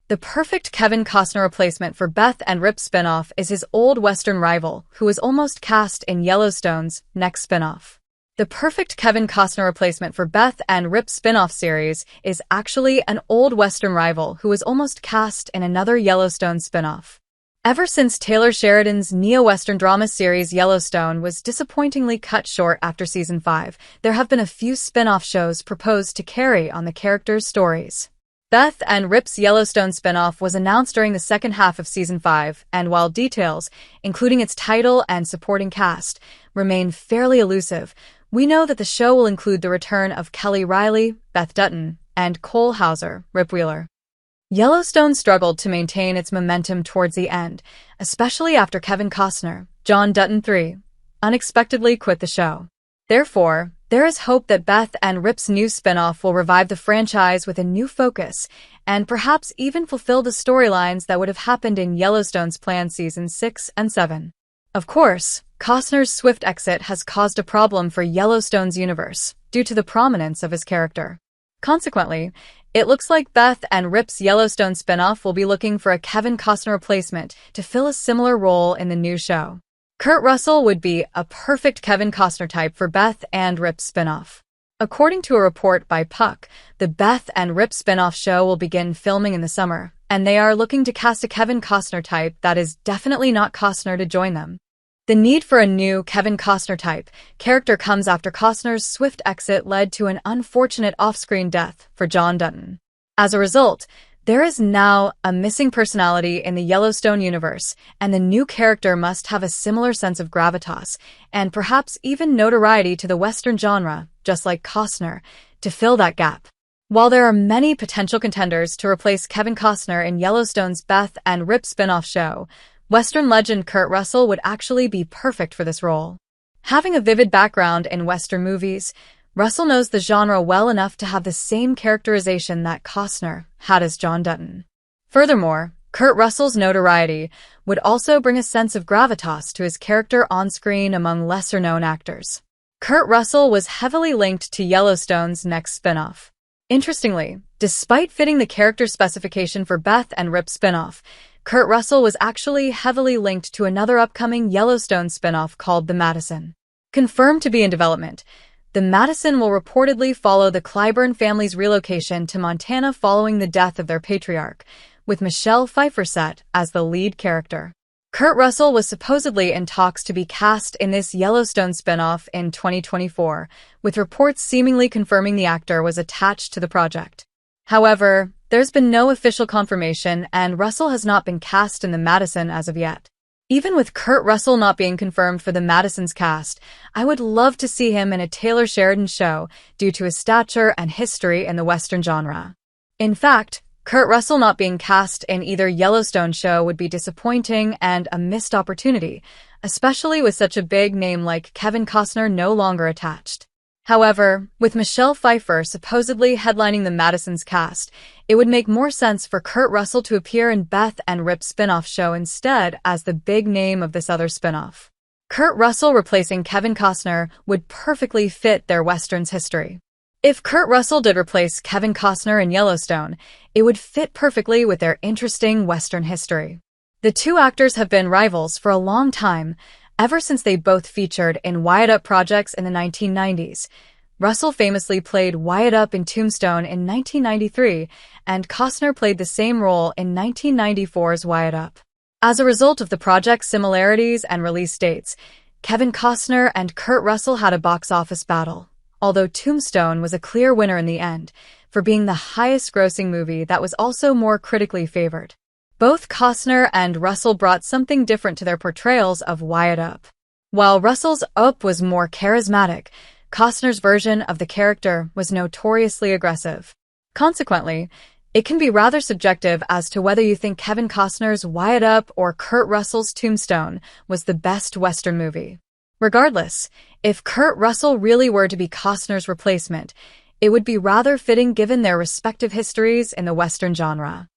The perfect Kevin Costner replacement for Beth and Rip spinoff is his old Western rival, who is almost cast in Yellowstone's next spinoff. The perfect Kevin Costner replacement for Beth and Rip spinoff series is actually an old Western rival who is almost cast in another Yellowstone spinoff. Ever since Taylor Sheridan's neo-Western drama series Yellowstone was disappointingly cut short after season 5, there have been a few spin-off shows proposed to carry on the characters' stories. Beth and Rip's Yellowstone spinoff was announced during the second half of season 5, and while details, including its title and supporting cast, remain fairly elusive, we know that the show will include the return of Kelly Riley, Beth Dutton, and Cole Hauser, Rip Wheeler. Yellowstone struggled to maintain its momentum towards the end, especially after Kevin Costner, John Dutton III, unexpectedly quit the show. Therefore, there is hope that Beth and Rip's new spinoff will revive the franchise with a new focus and perhaps even fulfill the storylines that would have happened in Yellowstone's planned seasons 6 and 7. Of course, Costner's swift exit has caused a problem for Yellowstone's universe due to the prominence of his character. Consequently, it looks like Beth and Rip's Yellowstone spinoff will be looking for a Kevin Costner replacement to fill a similar role in the new show. Kurt Russell would be a perfect Kevin Costner type for Beth and Rip spinoff. According to a report by Puck, the Beth and Rip spinoff show will begin filming in the summer, and they are looking to cast a Kevin Costner type that is definitely not Costner to join them. The need for a new Kevin Costner type character comes after Costner's swift exit led to an unfortunate off-screen death for John Dutton. As a result, there is now a missing personality in the Yellowstone universe, and the new character must have a similar sense of gravitas, and perhaps even notoriety to the Western genre, just like Costner, to fill that gap. While there are many potential contenders to replace Kevin Costner in Yellowstone's Beth and Rip spinoff show, Western legend Kurt Russell would actually be perfect for this role. Having a vivid background in Western movies, Russell knows the genre well enough to have the same characterization that Costner had as John Dutton. Furthermore, Kurt Russell's notoriety would also bring a sense of gravitas to his character on screen among lesser-known actors. Kurt Russell was heavily linked to Yellowstone's next spinoff. Interestingly, despite fitting the character specification for Beth and Rip spinoff, Kurt Russell was actually heavily linked to another upcoming Yellowstone spinoff called The Madison. Confirmed to be in development, The Madison will reportedly follow the Clyburn family's relocation to Montana following the death of their patriarch, with Michelle Pfeiffer set as the lead character. Kurt Russell was supposedly in talks to be cast in this Yellowstone spinoff in 2024, with reports seemingly confirming the actor was attached to the project. However, there's been no official confirmation, and Russell has not been cast in The Madison as of yet. Even with Kurt Russell not being confirmed for The Madison's cast, I would love to see him in a Taylor Sheridan show due to his stature and history in the Western genre. In fact, Kurt Russell not being cast in either Yellowstone show would be disappointing and a missed opportunity, especially with such a big name like Kevin Costner no longer attached. However, with Michelle Pfeiffer supposedly headlining The Madison's cast, it would make more sense for Kurt Russell to appear in Beth and Rip's spinoff show instead as the big name of this other spinoff. Kurt Russell replacing Kevin Costner would perfectly fit their Western's history. If Kurt Russell did replace Kevin Costner in Yellowstone, it would fit perfectly with their interesting Western history. The two actors have been rivals for a long time, ever since they both featured in Wyatt Earp projects in the 1990s. Russell famously played Wyatt Earp in Tombstone in 1993, and Costner played the same role in 1994's Wyatt Earp. As a result of the project's similarities and release dates, Kevin Costner and Kurt Russell had a box office battle, although Tombstone was a clear winner in the end, for being the highest-grossing movie that was also more critically favored. Both Costner and Russell brought something different to their portrayals of Wyatt Earp. While Russell's Earp was more charismatic, Costner's version of the character was notoriously aggressive. Consequently, it can be rather subjective as to whether you think Kevin Costner's Wyatt Earp or Kurt Russell's Tombstone was the best Western movie. Regardless, if Kurt Russell really were to be Costner's replacement, it would be rather fitting given their respective histories in the Western genre.